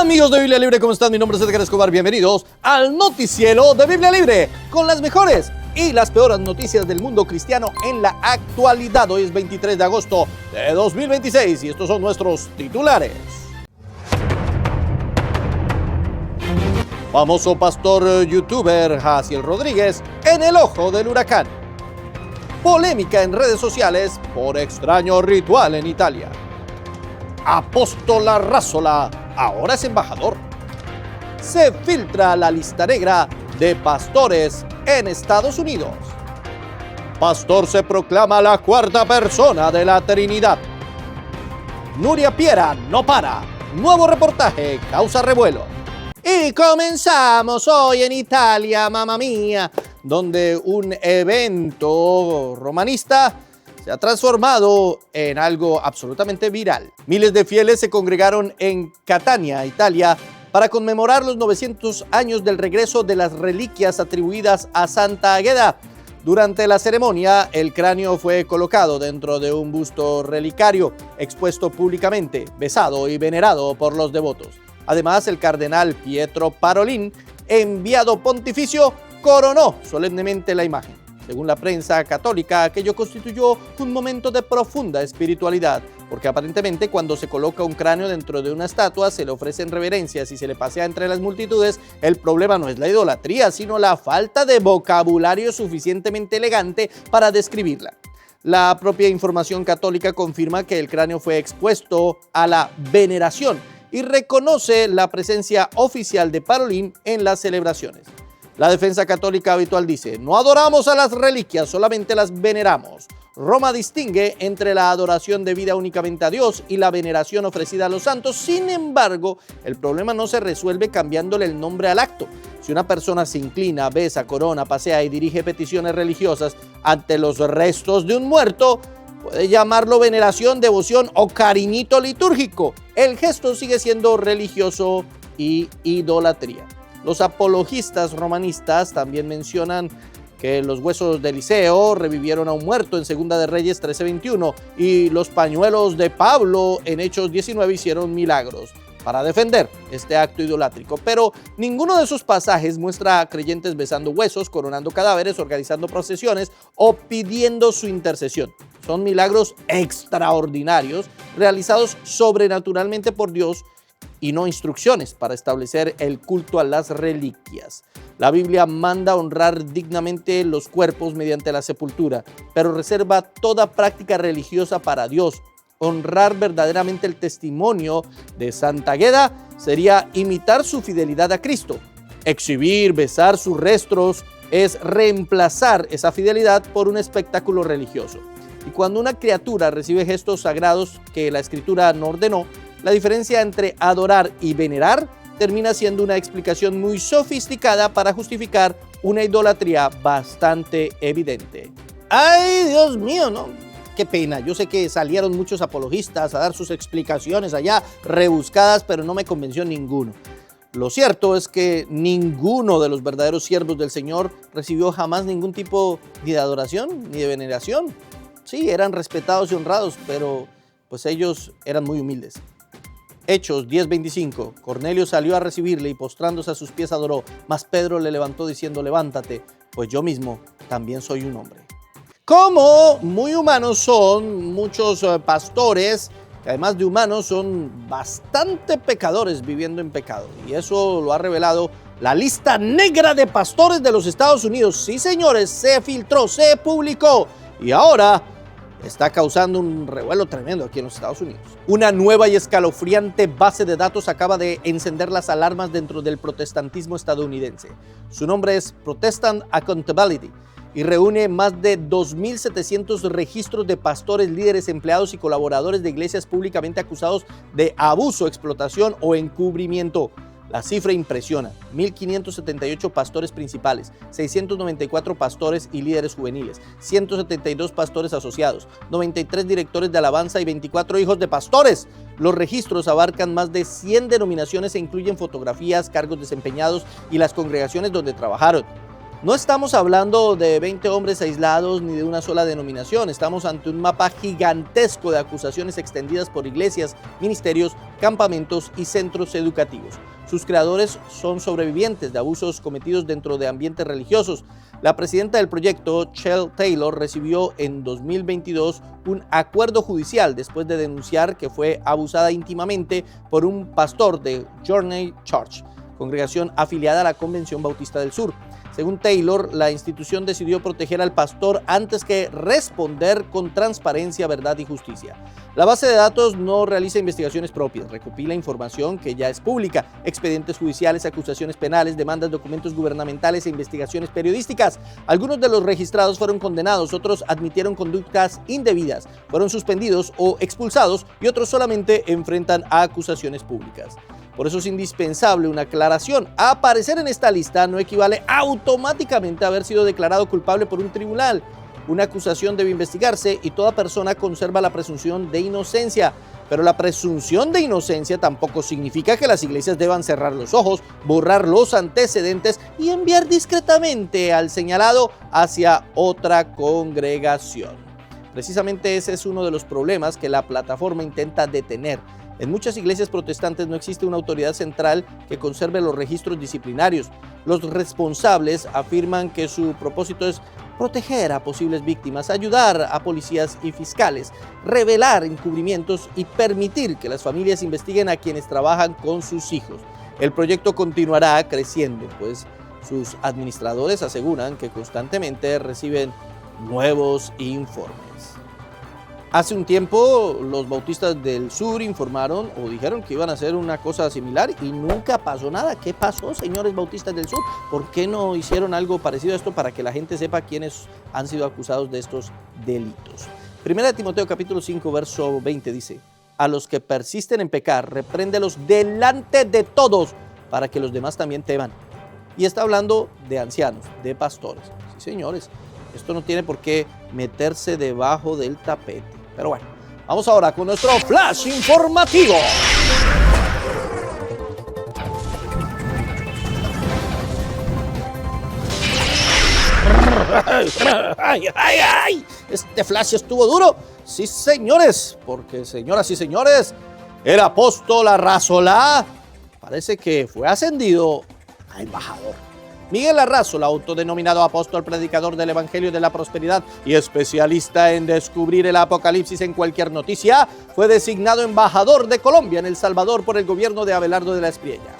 Amigos de Biblia Libre, ¿cómo están? Mi nombre es Edgar Escobar, bienvenidos al noticiero de Biblia Libre, con las mejores y las peores noticias del mundo cristiano en la actualidad. Hoy es 23 de agosto de 2026 y estos son nuestros titulares. Famoso pastor youtuber Jaciel Rodríguez en el ojo del huracán. Polémica en redes sociales por extraño ritual en Italia. Apóstol Arrázola ahora es embajador. Se filtra la lista negra de pastores en Estados Unidos. Pastor se proclama la cuarta persona de la Trinidad. Nuria Piera no para. Nuevo reportaje causa revuelo. Y comenzamos hoy en Italia, mamma mía, donde un evento romanista se ha transformado en algo absolutamente viral. Miles de fieles se congregaron en Catania, Italia, para conmemorar los 900 años del regreso de las reliquias atribuidas a Santa Agueda. Durante la ceremonia, el cráneo fue colocado dentro de un busto relicario, expuesto públicamente, besado y venerado por los devotos. Además, el cardenal Pietro Parolin, enviado pontificio, coronó solemnemente la imagen. Según la prensa católica, aquello constituyó un momento de profunda espiritualidad, porque aparentemente cuando se coloca un cráneo dentro de una estatua, se le ofrecen reverencias y se le pasea entre las multitudes, el problema no es la idolatría, sino la falta de vocabulario suficientemente elegante para describirla. La propia información católica confirma que el cráneo fue expuesto a la veneración y reconoce la presencia oficial de Parolin en las celebraciones. La defensa católica habitual dice: no adoramos a las reliquias, solamente las veneramos. Roma distingue entre la adoración debida únicamente a Dios y la veneración ofrecida a los santos. Sin embargo, el problema no se resuelve cambiándole el nombre al acto. Si una persona se inclina, besa, corona, pasea y dirige peticiones religiosas ante los restos de un muerto, puede llamarlo veneración, devoción o cariñito litúrgico. El gesto sigue siendo religioso y idolatría. Los apologistas romanistas también mencionan que los huesos de Eliseo revivieron a un muerto en Segunda de Reyes 13:21 y los pañuelos de Pablo en Hechos 19 hicieron milagros para defender este acto idolátrico. Pero ninguno de esos pasajes muestra a creyentes besando huesos, coronando cadáveres, organizando procesiones o pidiendo su intercesión. Son milagros extraordinarios realizados sobrenaturalmente por Dios y no instrucciones para establecer el culto a las reliquias. La Biblia manda honrar dignamente los cuerpos mediante la sepultura, pero reserva toda práctica religiosa para Dios. Honrar verdaderamente el testimonio de Santa Agueda sería imitar su fidelidad a Cristo. Exhibir, besar sus restos es reemplazar esa fidelidad por un espectáculo religioso. Y cuando una criatura recibe gestos sagrados que la Escritura no ordenó, la diferencia entre adorar y venerar termina siendo una explicación muy sofisticada para justificar una idolatría bastante evidente. ¡Ay, Dios mío! No, qué pena. Yo sé que salieron muchos apologistas a dar sus explicaciones allá rebuscadas, pero no me convenció ninguno. Lo cierto es que ninguno de los verdaderos siervos del Señor recibió jamás ningún tipo ni de adoración ni de veneración. Sí, eran respetados y honrados, pero pues ellos eran muy humildes. Hechos 10:25, Cornelio salió a recibirle y postrándose a sus pies adoró, mas Pedro le levantó diciendo: levántate, pues yo mismo también soy un hombre. Como muy humanos son muchos pastores, que además de humanos son bastante pecadores viviendo en pecado. Y eso lo ha revelado la lista negra de pastores de los Estados Unidos. Sí, señores, se filtró, se publicó y ahora está causando un revuelo tremendo aquí en los Estados Unidos. Una nueva y escalofriante base de datos acaba de encender las alarmas dentro del protestantismo estadounidense. Su nombre es Protestant Accountability y reúne más de 2.700 registros de pastores, líderes, empleados y colaboradores de iglesias públicamente acusados de abuso, explotación o encubrimiento. La cifra impresiona: 1.578 pastores principales, 694 pastores y líderes juveniles, 172 pastores asociados, 93 directores de alabanza y 24 hijos de pastores. Los registros abarcan más de 100 denominaciones e incluyen fotografías, cargos desempeñados y las congregaciones donde trabajaron. No estamos hablando de 20 hombres aislados ni de una sola denominación, estamos ante un mapa gigantesco de acusaciones extendidas por iglesias, ministerios, campamentos y centros educativos. Sus creadores son sobrevivientes de abusos cometidos dentro de ambientes religiosos. La presidenta del proyecto, Chell Taylor, recibió en 2022 un acuerdo judicial después de denunciar que fue abusada íntimamente por un pastor de Journey Church, congregación afiliada a la Convención Bautista del Sur. Según Taylor, la institución decidió proteger al pastor antes que responder con transparencia, verdad y justicia. La base de datos no realiza investigaciones propias, recopila información que ya es pública, expedientes judiciales, acusaciones penales, demandas, documentos gubernamentales e investigaciones periodísticas. Algunos de los registrados fueron condenados, otros admitieron conductas indebidas, fueron suspendidos o expulsados y otros solamente enfrentan a acusaciones públicas. Por eso es indispensable una aclaración. Aparecer en esta lista no equivale automáticamente a haber sido declarado culpable por un tribunal. Una acusación debe investigarse y toda persona conserva la presunción de inocencia. Pero la presunción de inocencia tampoco significa que las iglesias deban cerrar los ojos, borrar los antecedentes y enviar discretamente al señalado hacia otra congregación. Precisamente ese es uno de los problemas que la plataforma intenta detener. En muchas iglesias protestantes no existe una autoridad central que conserve los registros disciplinarios. Los responsables afirman que su propósito es proteger a posibles víctimas, ayudar a policías y fiscales, revelar encubrimientos y permitir que las familias investiguen a quienes trabajan con sus hijos. El proyecto continuará creciendo, pues sus administradores aseguran que constantemente reciben nuevos informes. Hace un tiempo los bautistas del sur informaron o dijeron que iban a hacer una cosa similar y nunca pasó nada. ¿Qué pasó, señores bautistas del sur? ¿Por qué no hicieron algo parecido a esto para que la gente sepa quiénes han sido acusados de estos delitos? Primera de Timoteo capítulo 5 verso 20 dice: a los que persisten en pecar, repréndelos delante de todos para que los demás también teman. Y está hablando de ancianos, de pastores. Sí, señores, esto no tiene por qué meterse debajo del tapete. Pero bueno, vamos ahora con nuestro flash informativo. ¡Ay! Este flash estuvo duro. Sí, señores, porque señoras y señores, el apóstol Arrazola parece que fue ascendido a embajador. Miguel Arrazola, autodenominado apóstol, predicador del Evangelio de la Prosperidad y especialista en descubrir el apocalipsis en cualquier noticia, fue designado embajador de Colombia en El Salvador por el gobierno de Abelardo de la Espriella.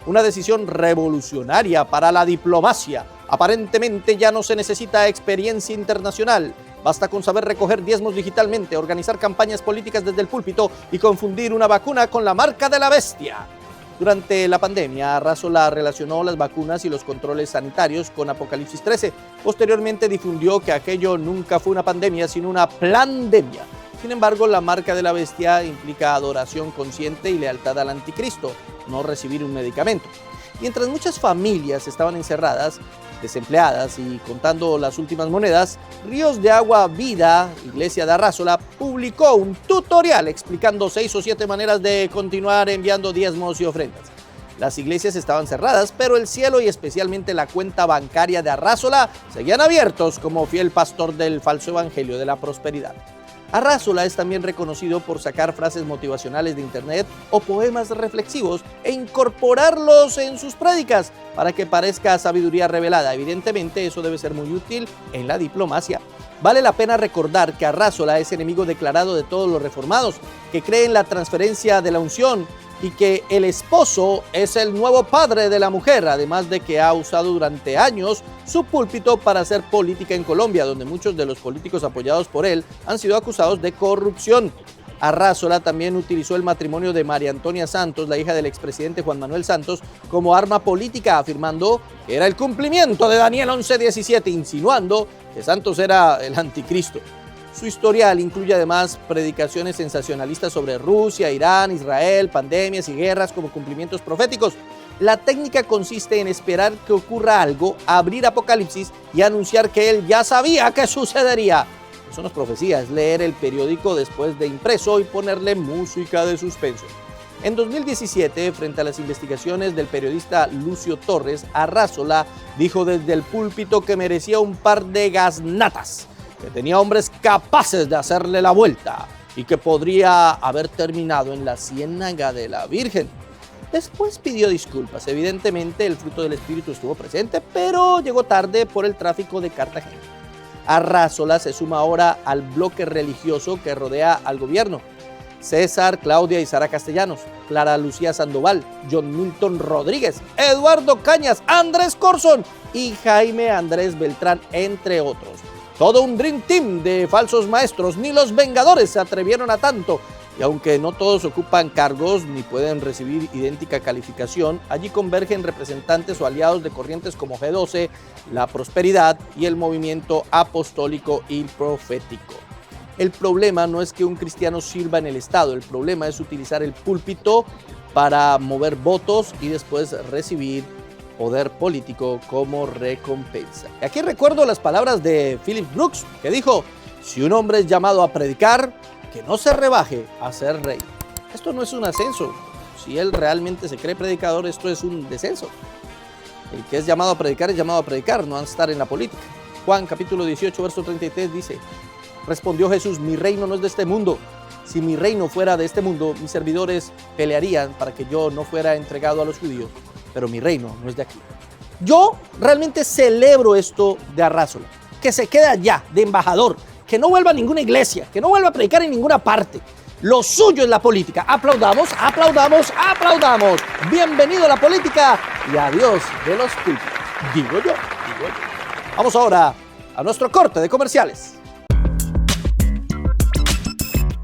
Una decisión revolucionaria para la diplomacia. Aparentemente ya no se necesita experiencia internacional. Basta con saber recoger diezmos digitalmente, organizar campañas políticas desde el púlpito y confundir una vacuna con la marca de la bestia. Durante la pandemia, Arrazola relacionó las vacunas y los controles sanitarios con Apocalipsis 13. Posteriormente difundió que aquello nunca fue una pandemia, sino una plandemia. Sin embargo, la marca de la bestia implica adoración consciente y lealtad al anticristo, no recibir un medicamento. Mientras muchas familias estaban encerradas, desempleadas y contando las últimas monedas, Ríos de Agua Vida, Iglesia de Arrazola, publicó un tutorial explicando 6 o 7 maneras de continuar enviando diezmos y ofrendas. Las iglesias estaban cerradas, pero el cielo y especialmente la cuenta bancaria de Arrazola seguían abiertos como fiel pastor del falso evangelio de la prosperidad. Arrazola es también reconocido por sacar frases motivacionales de internet o poemas reflexivos e incorporarlos en sus prédicas para que parezca sabiduría revelada. Evidentemente, eso debe ser muy útil en la diplomacia. Vale la pena recordar que Arrazola es enemigo declarado de todos los reformados, que cree en la transferencia de la unción y que el esposo es el nuevo padre de la mujer, además de que ha usado durante años su púlpito para hacer política en Colombia, donde muchos de los políticos apoyados por él han sido acusados de corrupción. Arrazola también utilizó el matrimonio de María Antonia Santos, la hija del expresidente Juan Manuel Santos, como arma política, afirmando que era el cumplimiento de Daniel 11:17, insinuando que Santos era el anticristo. Su historial incluye además predicaciones sensacionalistas sobre Rusia, Irán, Israel, pandemias y guerras como cumplimientos proféticos. La técnica consiste en esperar que ocurra algo, abrir Apocalipsis y anunciar que él ya sabía que sucedería. Eso no es profecía, es leer el periódico después de impreso y ponerle música de suspenso. En 2017, frente a las investigaciones del periodista Lucio Torres, Arrázola dijo desde el púlpito que merecía un par de gaznatas, que tenía hombres capaces de hacerle la vuelta y que podría haber terminado en la ciénaga de la Virgen. Después pidió disculpas. Evidentemente el fruto del espíritu estuvo presente, pero llegó tarde por el tráfico de Cartagena. Arrázola se suma ahora al bloque religioso que rodea al gobierno. César, Claudia y Sara Castellanos, Clara Lucía Sandoval, John Milton Rodríguez, Eduardo Cañas, Andrés Corzón y Jaime Andrés Beltrán, entre otros. Todo un Dream Team de falsos maestros. Ni los Vengadores se atrevieron a tanto. Y aunque no todos ocupan cargos ni pueden recibir idéntica calificación, allí convergen representantes o aliados de corrientes como G12, la Prosperidad y el Movimiento Apostólico y Profético. El problema no es que un cristiano sirva en el Estado, el problema es utilizar el púlpito para mover votos y después recibir poder político como recompensa. Y aquí recuerdo las palabras de Philip Brooks, que dijo: si un hombre es llamado a predicar, que no se rebaje a ser rey. Esto no es un ascenso. Si él realmente se cree predicador, esto es un descenso. El que es llamado a predicar es llamado a predicar, no a estar en la política. Juan capítulo 18, verso 33 dice: respondió Jesús, mi reino no es de este mundo. Si mi reino fuera de este mundo, mis servidores pelearían para que yo no fuera entregado a los judíos, pero mi reino no es de aquí. Yo realmente celebro esto de Arrázola, que se quede allá de embajador, que no vuelva a ninguna iglesia, que no vuelva a predicar en ninguna parte. Lo suyo es la política. Aplaudamos, aplaudamos, aplaudamos. Bienvenido a la política y adiós de los púlpitos. Digo yo. Vamos ahora a nuestro corte de comerciales.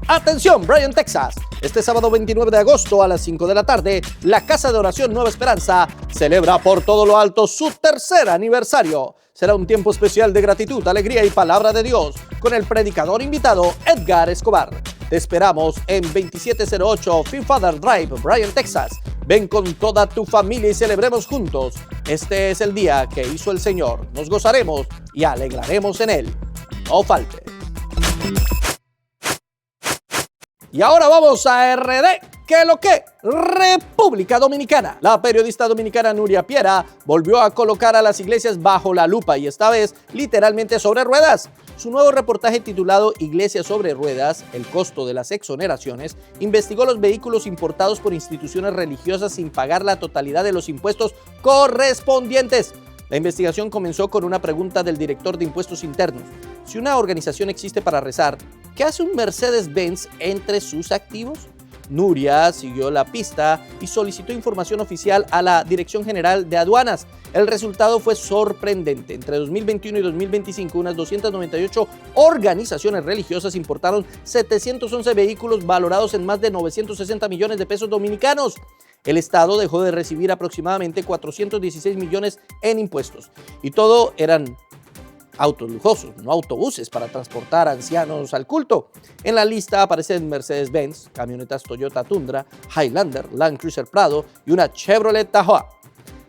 Atención, Bryan, Texas. Este sábado 29 de agosto a las 5 de la tarde, la Casa de Oración Nueva Esperanza celebra por todo lo alto su tercer aniversario. Será un tiempo especial de gratitud, alegría y palabra de Dios con el predicador invitado Edgar Escobar. Te esperamos en 2708 Fifth Father Drive, Bryan, Texas. Ven con toda tu familia y celebremos juntos. Este es el día que hizo el Señor. Nos gozaremos y alegraremos en él. No falte. Y ahora vamos a RD, ¿qué lo que? República Dominicana. La periodista dominicana Nuria Piera volvió a colocar a las iglesias bajo la lupa y esta vez literalmente sobre ruedas. Su nuevo reportaje titulado Iglesias sobre ruedas, el costo de las exoneraciones, investigó los vehículos importados por instituciones religiosas sin pagar la totalidad de los impuestos correspondientes. La investigación comenzó con una pregunta del director de Impuestos Internos. Si una organización existe para rezar, ¿qué hace un Mercedes-Benz entre sus activos? Nuria siguió la pista y solicitó información oficial a la Dirección General de Aduanas. El resultado fue sorprendente. Entre 2021 y 2025, unas 298 organizaciones religiosas importaron 711 vehículos valorados en más de 960 millones de pesos dominicanos. El Estado dejó de recibir aproximadamente 416 millones en impuestos. Y todo eran autos lujosos, no autobuses para transportar ancianos al culto. En la lista aparecen Mercedes-Benz, camionetas Toyota Tundra, Highlander, Land Cruiser Prado y una Chevrolet Tahoe.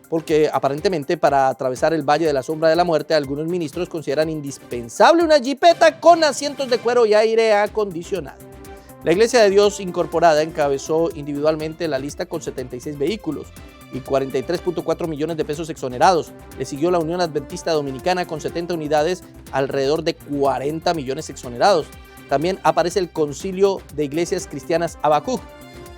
Porque aparentemente para atravesar el Valle de la Sombra de la Muerte, algunos ministros consideran indispensable una jipeta con asientos de cuero y aire acondicionado. La Iglesia de Dios Incorporada encabezó individualmente la lista con 76 vehículos y 43.4 millones de pesos exonerados. Le siguió la Unión Adventista Dominicana con 70 unidades, alrededor de 40 millones exonerados. También aparece el Concilio de Iglesias Cristianas Habacuc.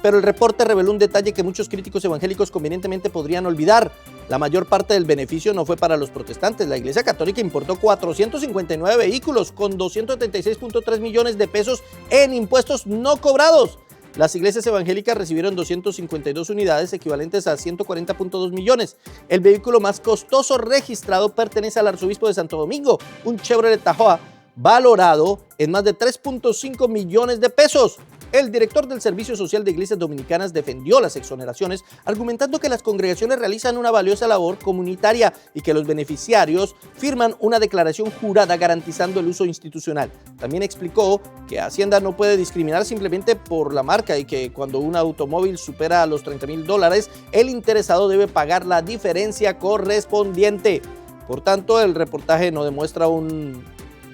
Pero el reporte reveló un detalle que muchos críticos evangélicos convenientemente podrían olvidar. La mayor parte del beneficio no fue para los protestantes. La Iglesia Católica importó 459 vehículos con 276.3 millones de pesos en impuestos no cobrados. Las iglesias evangélicas recibieron 252 unidades equivalentes a 140.2 millones. El vehículo más costoso registrado pertenece al arzobispo de Santo Domingo, un Chevrolet Tahoe valorado en más de 3.5 millones de pesos. El director del Servicio Social de Iglesias Dominicanas defendió las exoneraciones, argumentando que las congregaciones realizan una valiosa labor comunitaria y que los beneficiarios firman una declaración jurada garantizando el uso institucional. También explicó que Hacienda no puede discriminar simplemente por la marca y que cuando un automóvil supera los $30,000, el interesado debe pagar la diferencia correspondiente. Por tanto, el reportaje no demuestra un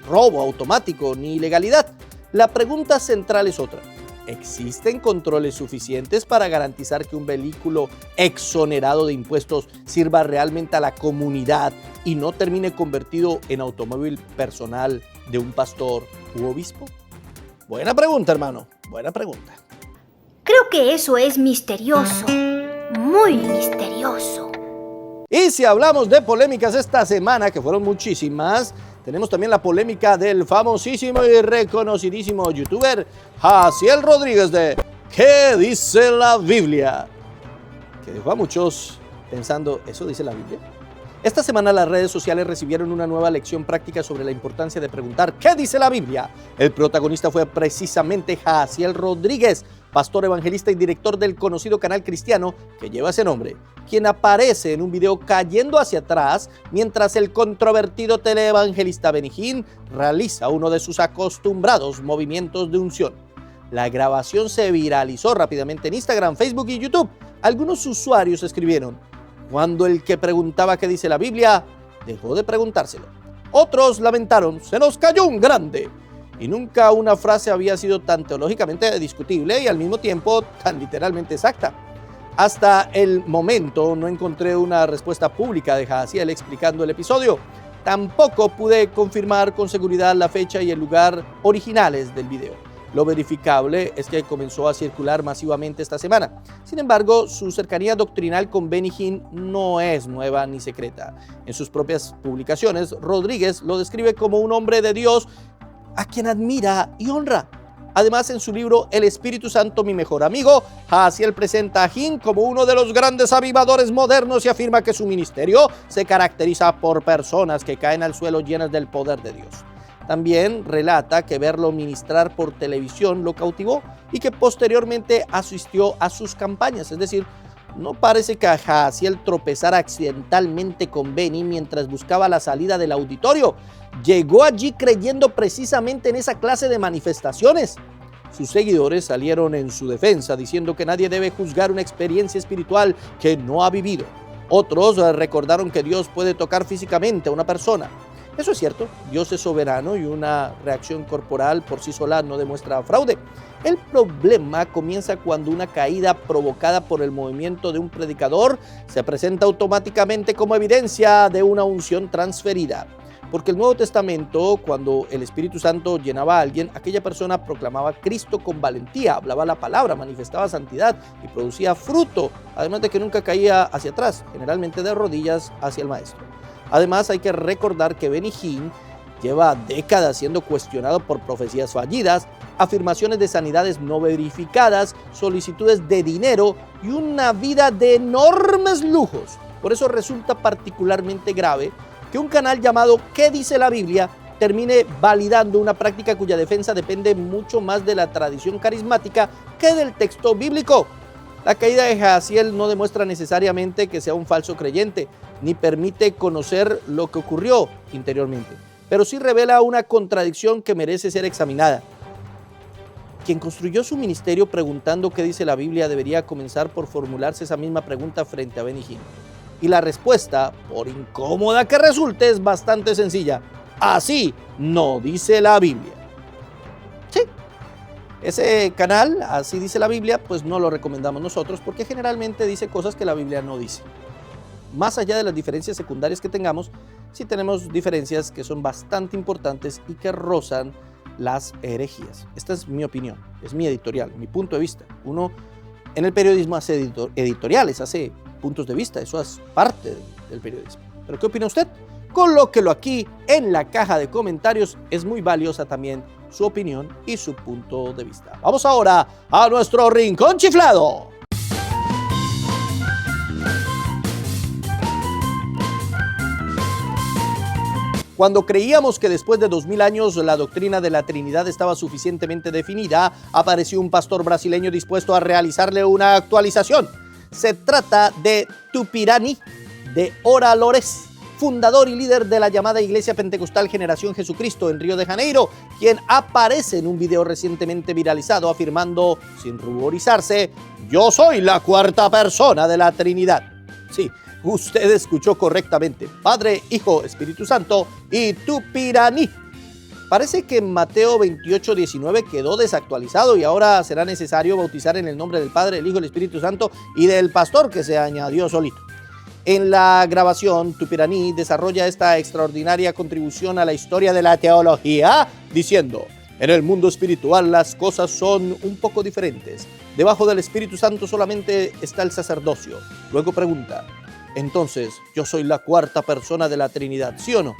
robo automático ni ilegalidad. La pregunta central es otra. ¿existen controles suficientes para garantizar que un vehículo exonerado de impuestos sirva realmente a la comunidad y no termine convertido en automóvil personal de un pastor u obispo? Buena pregunta, hermano. Buena pregunta. Creo que eso es misterioso. Muy misterioso. Y si hablamos de polémicas esta semana, que fueron muchísimas, tenemos también la polémica del famosísimo y reconocidísimo youtuber Jaciel Rodríguez de ¿Qué dice la Biblia?, que dejó a muchos pensando, ¿eso dice la Biblia? Esta semana las redes sociales recibieron una nueva lección práctica sobre la importancia de preguntar ¿qué dice la Biblia? El protagonista fue precisamente Jaciel Rodríguez, pastor evangelista y director del conocido canal cristiano que lleva ese nombre, quien aparece en un video cayendo hacia atrás mientras el controvertido teleevangelista Benny Hinn realiza uno de sus acostumbrados movimientos de unción. La grabación se viralizó rápidamente en Instagram, Facebook y YouTube. Algunos usuarios escribieron: cuando el que preguntaba qué dice la Biblia dejó de preguntárselo. Otros lamentaron: se nos cayó un grande. Y nunca una frase había sido tan teológicamente discutible y al mismo tiempo tan literalmente exacta. Hasta el momento no encontré una respuesta pública de Jaciel explicando el episodio. Tampoco pude confirmar con seguridad la fecha y el lugar originales del video. Lo verificable es que comenzó a circular masivamente esta semana. Sin embargo, su cercanía doctrinal con Benny Hinn no es nueva ni secreta. En sus propias publicaciones, Rodríguez lo describe como un hombre de Dios a quien admira y honra. Además, en su libro El Espíritu Santo, mi mejor amigo, Jaciel presenta a Hinn como uno de los grandes avivadores modernos y afirma que su ministerio se caracteriza por personas que caen al suelo llenas del poder de Dios. También relata que verlo ministrar por televisión lo cautivó y que posteriormente asistió a sus campañas. Es decir, no parece que Jaciel tropezara accidentalmente con Benny mientras buscaba la salida del auditorio. Llegó allí creyendo precisamente en esa clase de manifestaciones. Sus seguidores salieron en su defensa diciendo que nadie debe juzgar una experiencia espiritual que no ha vivido. Otros recordaron que Dios puede tocar físicamente a una persona. Eso es cierto, Dios es soberano y una reacción corporal por sí sola no demuestra fraude. El problema comienza cuando una caída provocada por el movimiento de un predicador se presenta automáticamente como evidencia de una unción transferida. Porque el Nuevo Testamento, cuando el Espíritu Santo llenaba a alguien, aquella persona proclamaba a Cristo con valentía, hablaba la palabra, manifestaba santidad y producía fruto, además de que nunca caía hacia atrás, generalmente de rodillas hacia el maestro. Además, hay que recordar que Benny Hinn lleva décadas siendo cuestionado por profecías fallidas, afirmaciones de sanidades no verificadas, solicitudes de dinero y una vida de enormes lujos. Por eso resulta particularmente grave que un canal llamado ¿Qué dice la Biblia? Termine validando una práctica cuya defensa depende mucho más de la tradición carismática que del texto bíblico. La caída de Jaciel no demuestra necesariamente que sea un falso creyente, ni permite conocer lo que ocurrió interiormente, pero sí revela una contradicción que merece ser examinada. Quien construyó su ministerio preguntando qué dice la Biblia debería comenzar por formularse esa misma pregunta frente a Benny Hinn. Y la respuesta, por incómoda que resulte, es bastante sencilla. Así no dice la Biblia. Sí, ese canal, Así dice la Biblia, pues no lo recomendamos nosotros porque generalmente dice cosas que la Biblia no dice. Más allá de las diferencias secundarias que tengamos, sí tenemos diferencias que son bastante importantes y que rozan las herejías. Esta es mi opinión, es mi editorial, mi punto de vista. Uno en el periodismo hace editoriales, hace puntos de vista, eso es parte del periodismo. ¿Pero qué opina usted? Colóquelo aquí en la caja de comentarios, es muy valiosa también su opinión y su punto de vista. Vamos ahora a nuestro rincón chiflado. Cuando creíamos que después de 2000 años la doctrina de la Trinidad estaba suficientemente definida, apareció un pastor brasileño dispuesto a realizarle una actualización. Se trata de Tupirani de Oralores, fundador y líder de la llamada Iglesia Pentecostal Generación Jesucristo en Río de Janeiro, quien aparece en un video recientemente viralizado afirmando, sin ruborizarse, yo soy la cuarta persona de la Trinidad. Sí, usted escuchó correctamente, Padre, Hijo, Espíritu Santo y Tupirani. Parece que Mateo 28:19 quedó desactualizado y ahora será necesario bautizar en el nombre del Padre, del Hijo y del Espíritu Santo y del pastor que se añadió solito. En la grabación, Tupiraní desarrolla esta extraordinaria contribución a la historia de la teología diciendo: en el mundo espiritual las cosas son un poco diferentes. Debajo del Espíritu Santo solamente está el sacerdocio. Luego pregunta: entonces, ¿yo soy la cuarta persona de la Trinidad, sí o no?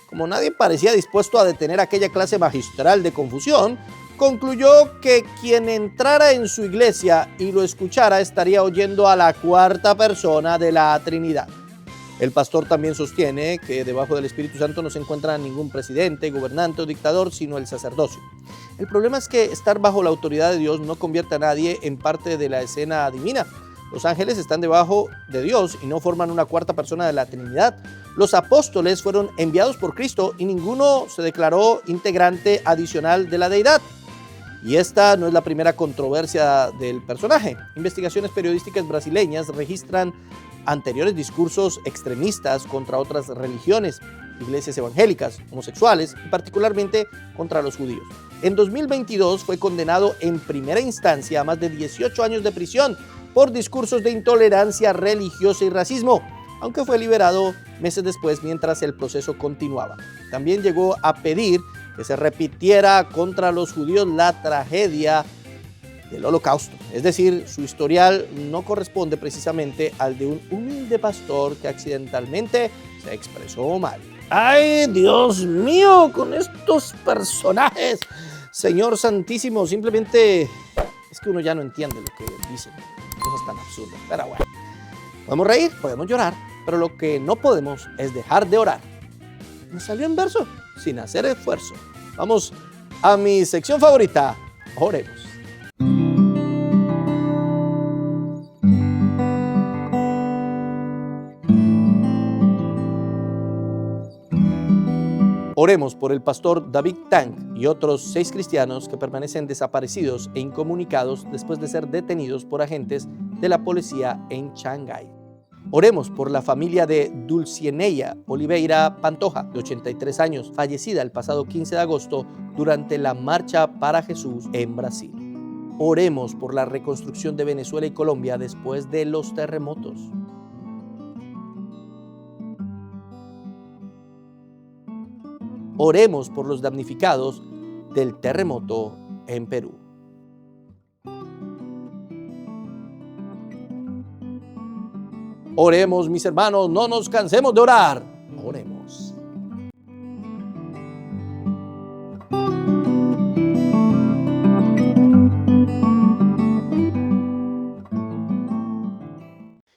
Como nadie parecía dispuesto a detener aquella clase magistral de confusión, concluyó que quien entrara en su iglesia y lo escuchara estaría oyendo a la cuarta persona de la Trinidad. El pastor también sostiene que debajo del Espíritu Santo no se encuentra ningún presidente, gobernante o dictador, sino el sacerdocio. El problema es que estar bajo la autoridad de Dios no convierte a nadie en parte de la escena divina. Los ángeles están debajo de Dios y no forman una cuarta persona de la Trinidad. Los apóstoles fueron enviados por Cristo y ninguno se declaró integrante adicional de la deidad. Y esta no es la primera controversia del personaje. Investigaciones periodísticas brasileñas registran anteriores discursos extremistas contra otras religiones, iglesias evangélicas, homosexuales y particularmente contra los judíos. En 2022 fue condenado en primera instancia a más de 18 años de prisión por discursos de intolerancia religiosa y racismo, aunque fue liberado meses después mientras el proceso continuaba. También llegó a pedir que se repitiera contra los judíos la tragedia del Holocausto. Es decir, su historial no corresponde precisamente al de un humilde pastor que accidentalmente se expresó mal. ¡Ay, Dios mío! Con estos personajes, Señor Santísimo, simplemente es que uno ya no entiende lo que dicen. Cosas tan absurdas. Pero bueno, podemos reír, podemos llorar, pero lo que no podemos es dejar de orar. Me salió en verso, sin hacer esfuerzo. Vamos a mi sección favorita. Oremos. Oremos por el pastor David Tang y otros 6 cristianos que permanecen desaparecidos e incomunicados después de ser detenidos por agentes de la policía en Shanghái. Oremos por la familia de Dulcineia Oliveira Pantoja, de 83 años, fallecida el pasado 15 de agosto durante la Marcha para Jesús en Brasil. Oremos por la reconstrucción de Venezuela y Colombia después de los terremotos. Oremos por los damnificados del terremoto en Perú. Oremos, mis hermanos, no nos cansemos de orar. Oremos.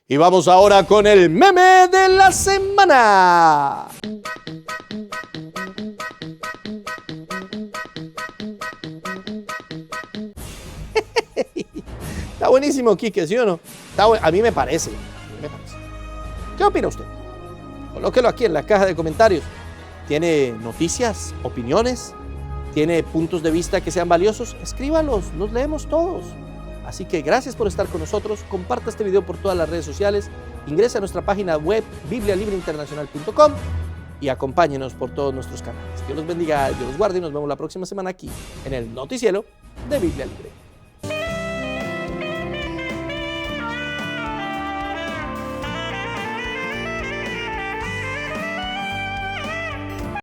Y vamos ahora con el meme de la semana. Está buenísimo, Quique, ¿sí o no? A mí me parece. ¿Qué opina usted? Colóquelo aquí en la caja de comentarios. ¿Tiene noticias, opiniones? ¿Tiene puntos de vista que sean valiosos? Escríbalos, los leemos todos. Así que gracias por estar con nosotros. Comparta este video por todas las redes sociales. Ingrese a nuestra página web biblialibreinternacional.com y acompáñenos por todos nuestros canales. Dios los bendiga, Dios los guarde y nos vemos la próxima semana aquí en el Noticiero de Biblia Libre.